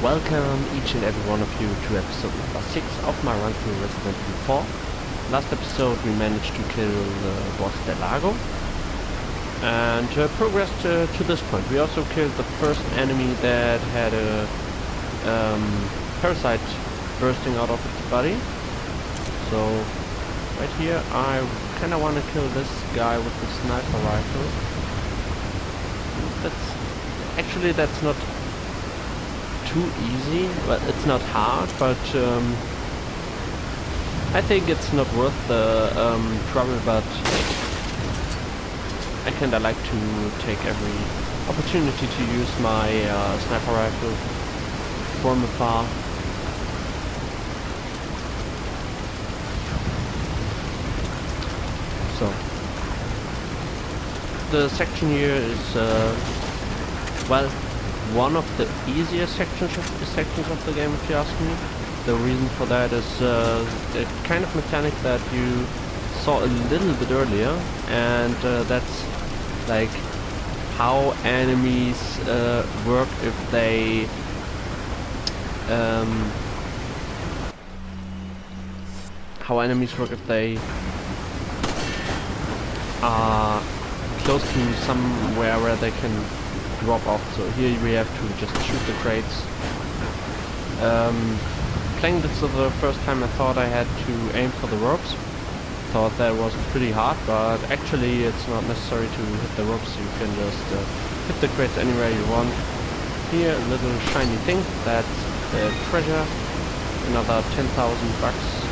Welcome each and every one of you to episode number 6 of my run through Resident Evil 4. Last episode we managed to kill the boss Del Lago and progressed to this point. We also killed the first enemy that had a parasite bursting out of its body. So right here I kinda wanna kill this guy with the sniper rifle. That's not too easy. Well, it's not hard, but I think it's not worth the trouble, but I kinda like to take every opportunity to use my sniper rifle from afar. So the section here is well, one of the easier sections of the game, if you ask me. The reason for that is the kind of mechanic that you saw a little bit earlier, and that's like how enemies work if they are close to somewhere where they can drop off. So here we have to just shoot the crates. Playing this for the first time I thought I had to aim for the ropes. Thought that was pretty hard, but actually it's not necessary to hit the ropes. You can just hit the crates anywhere you want. Here a little shiny thing, that's the treasure. Another 10,000 bucks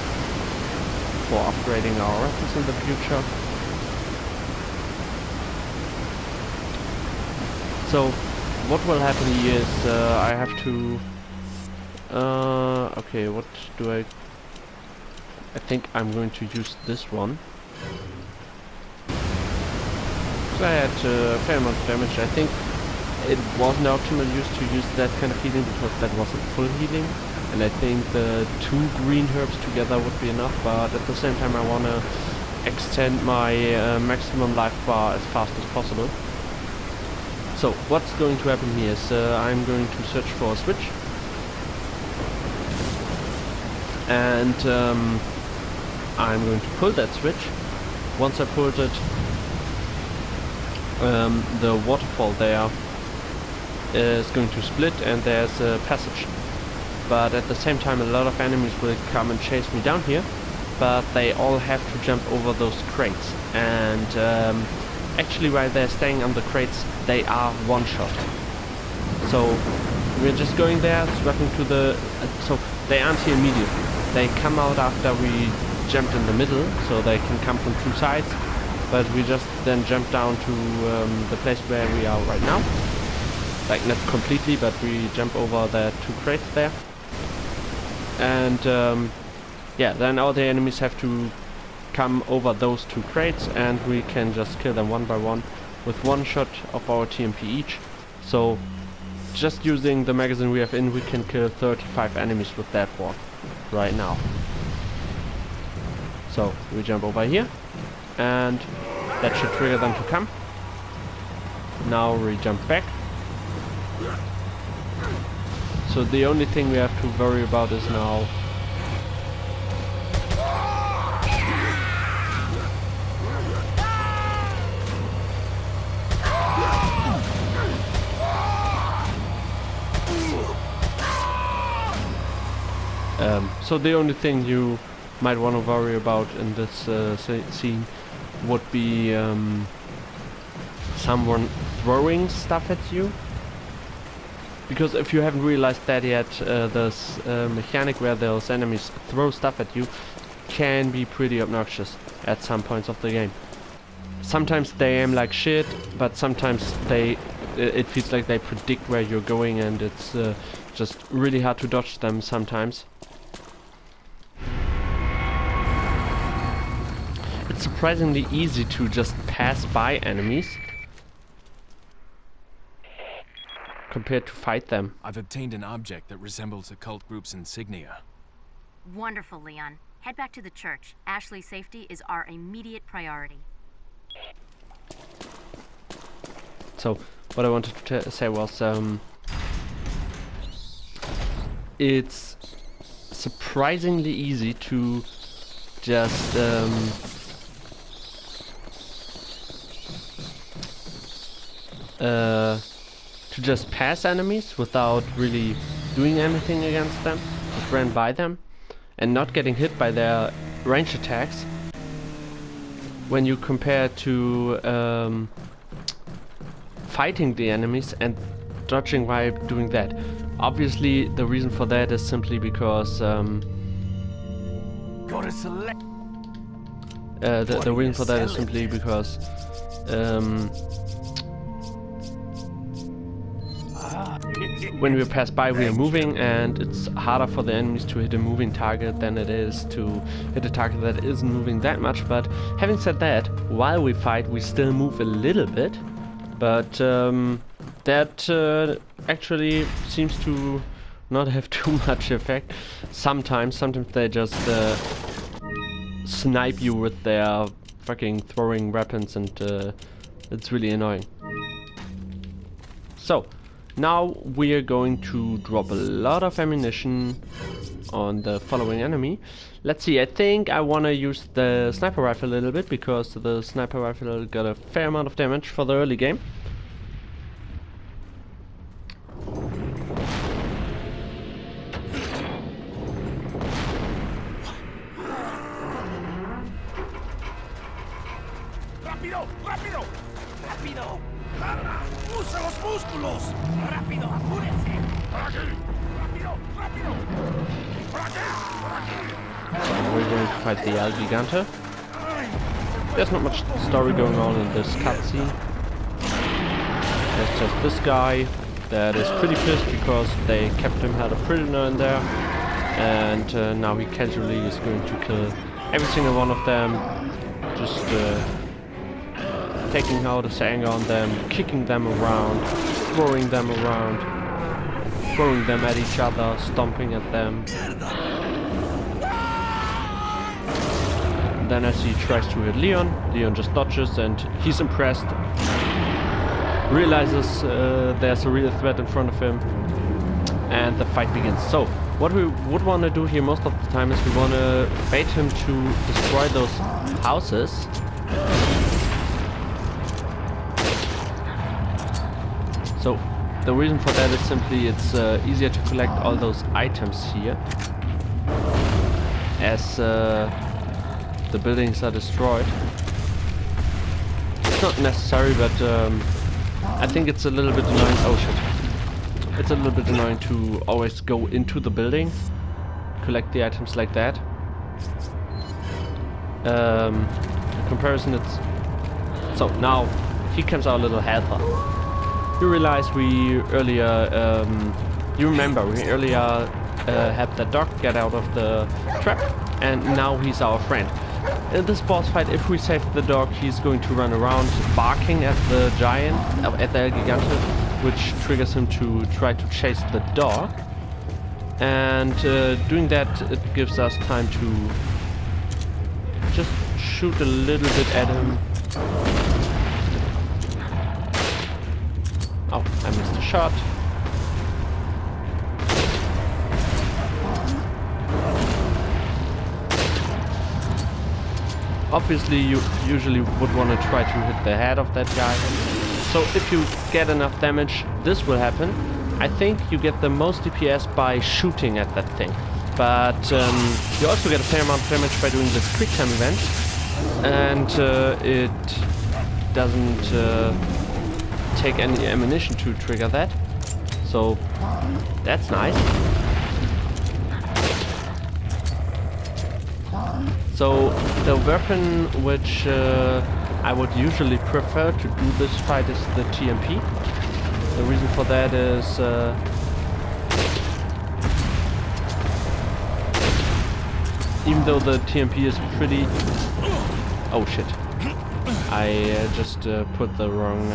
for upgrading our weapons in the future. So, what will happen here is I have to... okay, what do I think I'm going to use this one. So I had a fair amount of damage. I think it wasn't optimal to use that kind of healing because that wasn't full healing. And I think the 2 green herbs together would be enough, but at the same time I want to extend my maximum life bar as fast as possible. So, what's going to happen here is I'm going to search for a switch. And I'm going to pull that switch. Once I pulled it, the waterfall there is going to split and there's a passage. But at the same time a lot of enemies will come and chase me down here. But they all have to jump over those crates. And actually while they're staying on the crates, they are one-shot. So we're just going there, swapping to the... so they aren't here immediately. They come out after we jumped in the middle, so they can come from 2 sides. But we just then jump down to the place where we are right now. Like not completely, but we jump over the 2 crates there. And yeah, then all the enemies have to come over those 2 crates and we can just kill them one by one with 1 shot of our TMP each. So just using the magazine we have in, we can kill 35 enemies with that one right now. So we jump over here and that should trigger them to come. Now we jump back. So the only thing we have to worry about is now so the only thing you might want to worry about in this scene would be someone throwing stuff at you. Because if you haven't realized that yet, this mechanic where those enemies throw stuff at you can be pretty obnoxious at some points of the game. Sometimes they aim like shit, but sometimes it feels like they predict where you're going and it's just really hard to dodge them sometimes. It's surprisingly easy to just pass by enemies compared to fight them. I've obtained an object that resembles a cult group's insignia. Wonderful, Leon. Head back to the church. Ashley's safety is our immediate priority. So, what I wanted to say was, it's surprisingly easy to just pass enemies without really doing anything against them. Just ran by them and not getting hit by their range attacks. When you compare to fighting the enemies and dodging while doing that. Obviously, the reason for that is simply because the reason for that is simply because when we pass by, we are moving, and it's harder for the enemies to hit a moving target than it is to hit a target that isn't moving that much. But having said that, while we fight, we still move a little bit, but that actually seems to not have too much effect. Sometimes they just snipe you with their fucking throwing weapons, and it's really annoying. So now we are going to drop a lot of ammunition on the following enemy. Let's see, I think I want to use the sniper rifle a little bit, because the sniper rifle got a fair amount of damage for the early game. ¡Rápido! ¡Rápido! ¡Rápido! ¡Usa los músculos! ¡Rápido! ¡Apúrense! ¡Por aquí! ¡Rápido! ¡Rápido! ¡Por aquí! ¡Por aquí! So we're going to fight the El Gigante. There's not much story going on in this cutscene. There's just this guy that is pretty pissed because they kept him as a prisoner in there, and now he casually is going to kill every single one of them, just taking out his anger on them, kicking them around, throwing them around, throwing them at each other, stomping at them. Then as he tries to hit Leon, Leon just dodges, and he's impressed, realizes there's a real threat in front of him, and the fight begins. So what we would want to do here most of the time is we want to bait him to destroy those houses. So the reason for that is simply it's easier to collect all those items here, as the buildings are destroyed. It's not necessary, but I think it's a little bit annoying. Oh shit. It's a little bit annoying to always go into the building, collect the items like that. In comparison, it's... So now here comes our little helper. You realize we earlier, you remember we earlier had the dog get out of the trap, and now he's our friend. In this boss fight, if we save the dog, he's going to run around barking at the giant, at the El Gigante, which triggers him to try to chase the dog. And doing that, it gives us time to just shoot a little bit at him. Oh, I missed a shot. Obviously, you usually would want to try to hit the head of that guy. So if you get enough damage, this will happen. I think you get the most DPS by shooting at that thing. But you also get a fair amount of damage by doing this quick time event. And it doesn't take any ammunition to trigger that, so that's nice. So the weapon which I would usually prefer to do this fight is the TMP. The reason for that is even though the TMP is pretty... Oh shit. I just put the wrong...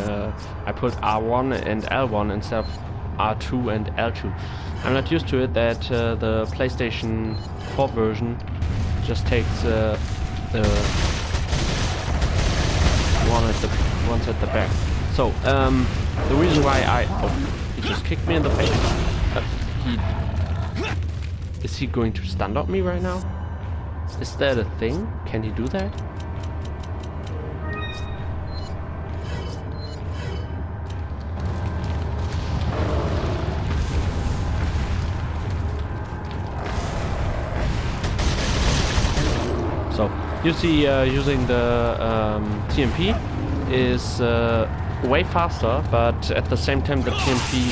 I put R1 and L1 instead of R2 and L2. I'm not used to it that the PlayStation 4 version just takes the ones at the back. So, the reason why I... Oh, he just kicked me in the face. Is he going to stun up me right now? Is that a thing? Can he do that? So, you see, using the TMP is way faster, but at the same time the TMP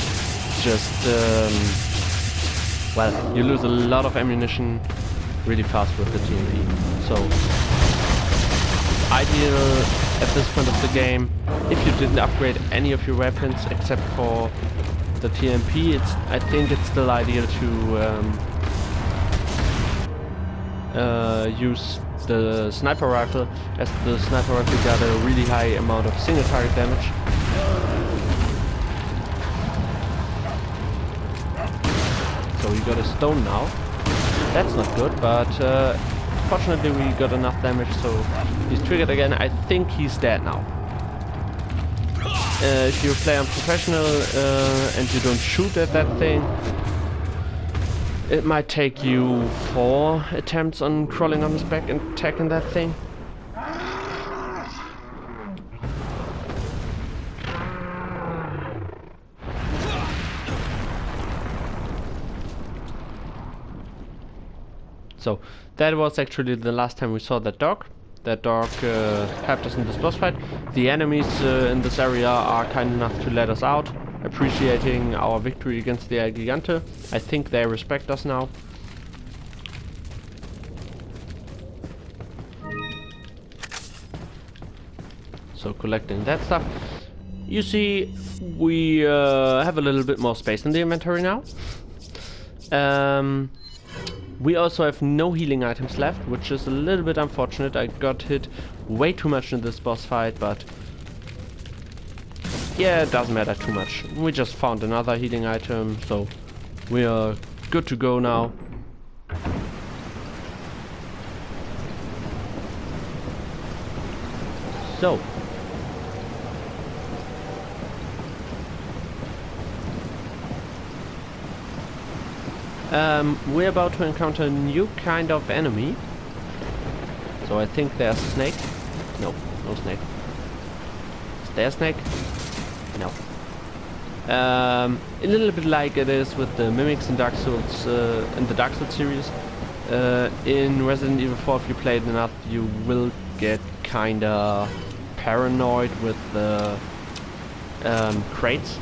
just, well, you lose a lot of ammunition really fast with the TMP. So, ideal at this point of the game, if you didn't upgrade any of your weapons except for the TMP, I think it's still ideal to use the sniper rifle, as the sniper rifle got a really high amount of single target damage. So we got a stone now. That's not good, but fortunately we got enough damage, so he's triggered again. I think he's dead now. If you play on professional and you don't shoot at that thing, it might take you 4 attempts on crawling on his back and attacking that thing. So that was actually the last time we saw that dog. That dog helped us in this boss fight. The enemies in this area are kind enough to let us out, appreciating our victory against the El Gigante. I think they respect us now. So collecting that stuff. You see, we have a little bit more space in the inventory now. We also have no healing items left, which is a little bit unfortunate. I got hit way too much in this boss fight, but yeah, it doesn't matter too much. We just found another healing item, so we are good to go now. So, we're about to encounter a new kind of enemy. So I think there's a snake. No, no snake. Is there a snake? No. A little bit like it is with the mimics in Dark Souls, in the Dark Souls series. In Resident Evil 4, if you played enough, you will get kinda paranoid with the crates,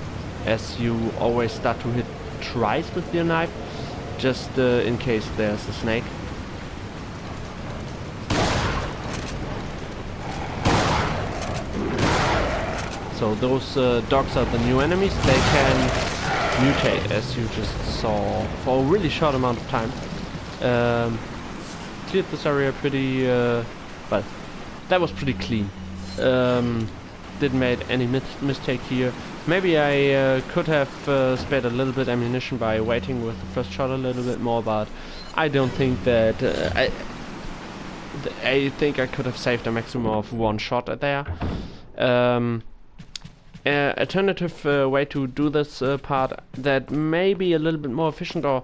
as you always start to hit twice with your knife, just in case there's a snake. So those dogs are the new enemies. They can mutate, as you just saw, for a really short amount of time. Cleared this area pretty, well, that was pretty clean. Didn't make any mistake here. Maybe I could have spared a little bit ammunition by waiting with the first shot a little bit more, but I don't think that I think I could have saved a maximum of 1 shot there. Alternative way to do this part that may be a little bit more efficient, or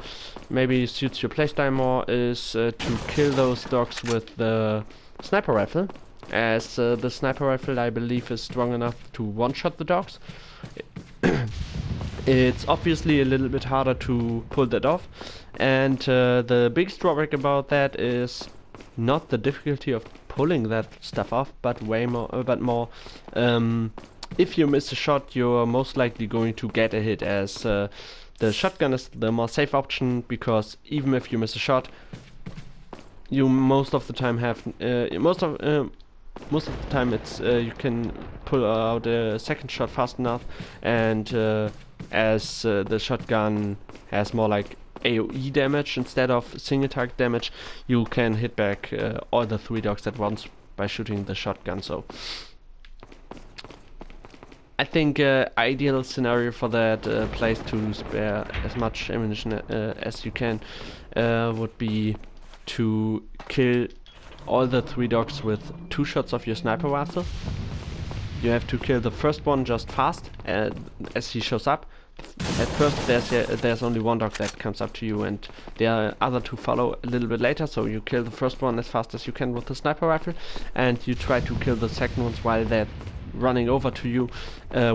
maybe suits your playstyle more, is to kill those dogs with the sniper rifle, as the sniper rifle, I believe, is strong enough to one-shot the dogs. It's obviously a little bit harder to pull that off, and the biggest drawback about that is not the difficulty of pulling that stuff off, but more if you miss a shot, you're most likely going to get a hit, as the shotgun is the more safe option, because even if you miss a shot, you most of the time have most of the time it's you can pull out a second shot fast enough, and as the shotgun has more like AoE damage instead of single target damage, you can hit back all the 3 dogs at once by shooting the shotgun. So I think ideal scenario for that place to spare as much ammunition as you can would be to kill all the 3 dogs with 2 shots of your sniper rifle. You have to kill the first one just fast as he shows up. At first there's only one dog that comes up to you, and the other two follow a little bit later, so you kill the first one as fast as you can with the sniper rifle, and you try to kill the second ones while they're running over to you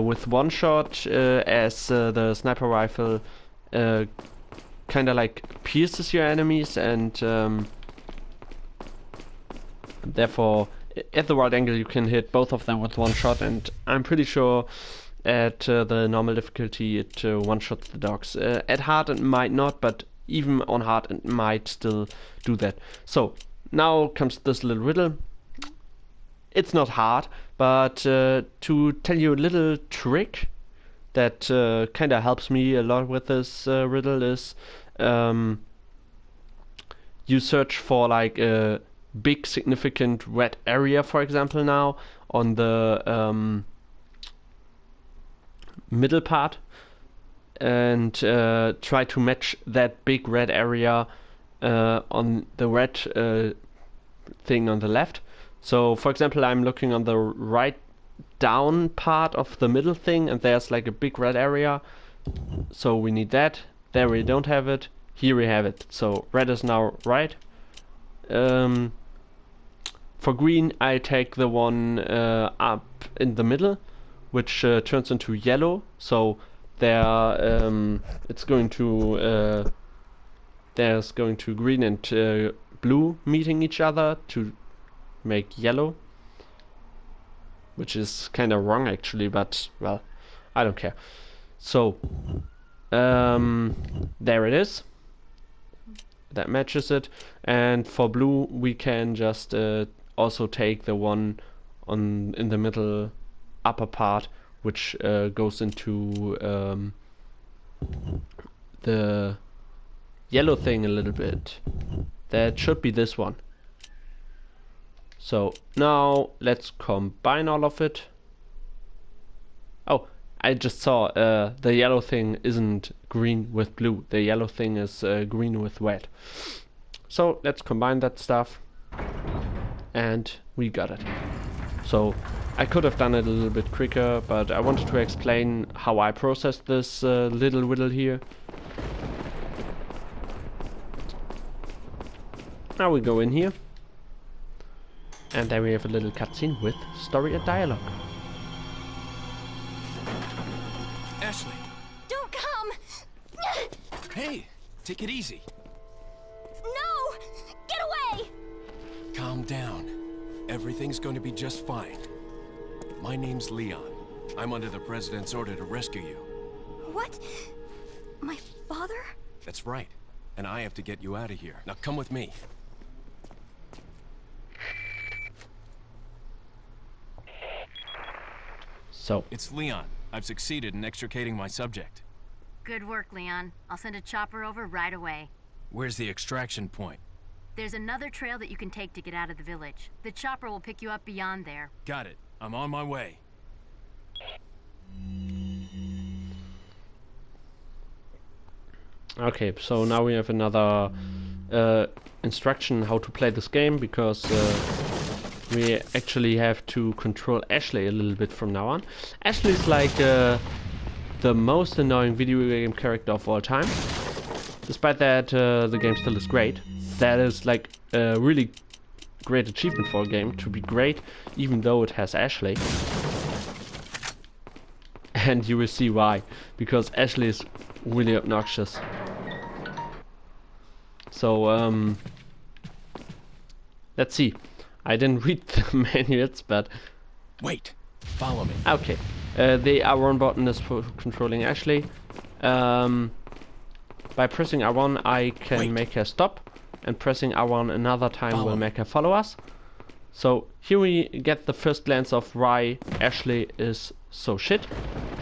with one shot, as the sniper rifle kinda like pierces your enemies, and therefore at the right angle you can hit both of them with one shot, and I'm pretty sure at the normal difficulty it one-shots the dogs. At hard it might not, but even on hard it might still do that. So now comes this little riddle. It's not hard, but to tell you a little trick that kinda helps me a lot with this riddle is you search for like a big significant red area, for example, now on the middle part, and try to match that big red area on the red thing on the left. So for example, I'm looking on the right down part of the middle thing, and there's like a big red area, so we need that. There we don't have it, here we have it, so red is now right. For green I take the one up in the middle, which turns into yellow, so there it's going to there's going to green and blue meeting each other to make yellow, which is kind of wrong actually, but well, I don't care. So there it is, that matches it, and for blue we can just also take the one in the middle upper part, which goes into the yellow thing a little bit. That should be this one. So now let's combine all of it. Oh, I just saw the yellow thing isn't green with blue. The yellow thing is green with red. So let's combine that stuff, and we got it. So I could have done it a little bit quicker, but I wanted to explain how I processed this little riddle here. Now we go in here, and then we have a little cutscene with story and dialogue. Ashley! Don't come! Hey! Take it easy. No! Get away! Calm down. Everything's going to be just fine. My name's Leon. I'm under the President's order to rescue you. What? My father? That's right. And I have to get you out of here. Now come with me. So It's Leon. I've succeeded in extricating my subject. Good work, Leon. I'll send a chopper over right away. Where's the extraction point? There's another trail that you can take to get out of the village. The chopper will pick you up beyond there. Got it. I'm on my way. okay, so now we have another instruction how to play this game, because we actually have to control Ashley a little bit from now on. Ashley is like the most annoying video game character of all time. Despite that, the game still is great. That is like a really great achievement for a game, to be great even though it has Ashley. And you will see why, because Ashley is really obnoxious. So let's see. I didn't read the manuals, but Wait. Follow me. okay. The R1 button is for controlling Ashley. By pressing R1 I can Wait. make her stop, and pressing R1 another time Follow will me. make her follow us. So here we get the first glance of why Ashley is so shit.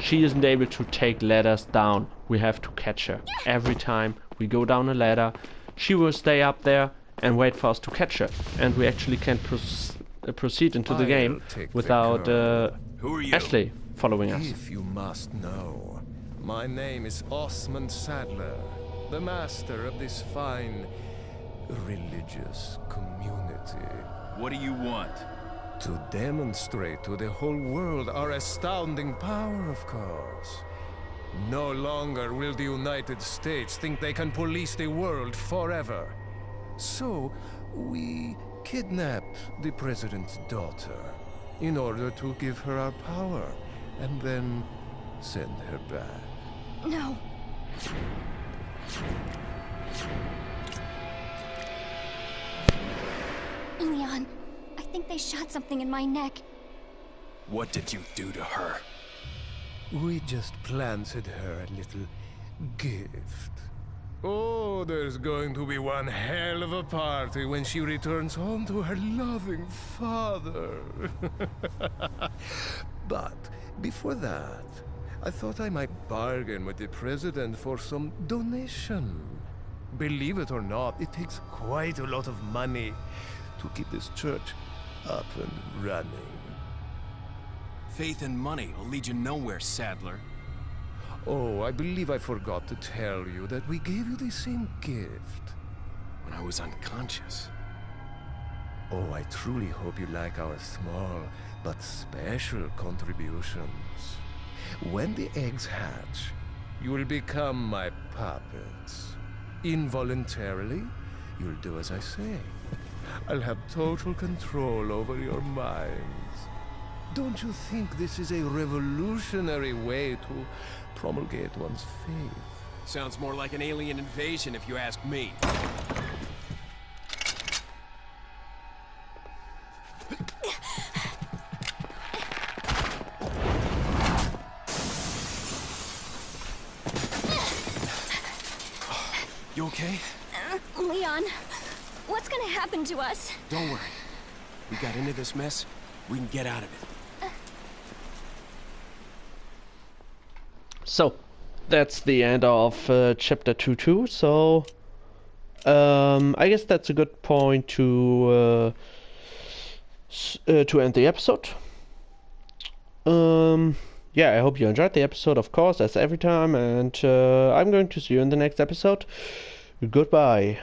She isn't able to take ladders down. We have to catch her. Every time we go down a ladder, she will stay up there and wait for us to catch her. And we actually can't proceed into the game without Who are you? Ashley following us. If you must know, my name is Osmond Sadler, the master of this fine religious community. What do you want? To demonstrate to the whole world our astounding power, of course. No longer will the United States think they can police the world forever. So, we kidnapped the president's daughter in order to give her our power and then send her back. No. Leon, I think they shot something in my neck. What did you do to her? We just planted her a little gift. Oh, there's going to be one hell of a party when she returns home to her loving father. But before that, I thought I might bargain with the president for some donation. Believe it or not, it takes quite a lot of money to keep this church up and running. Faith and money will lead you nowhere, Sadler. Oh, I believe I forgot to tell you that we gave you the same gift. When I was unconscious. Oh, I truly hope you like our small but special contributions. When the eggs hatch, you will become my puppets. Involuntarily, you'll do as I say. I'll have total control over your minds. Don't you think this is a revolutionary way to promulgate one's faith? Sounds more like an alien invasion if you ask me. You okay? Leon, what's gonna happen to us? Don't worry. We got into this mess, we can get out of it. So, that's the end of chapter 2.2. So, I guess that's a good point to end the episode. Yeah, I hope you enjoyed the episode, of course, as every time, and I'm going to see you in the next episode. Goodbye.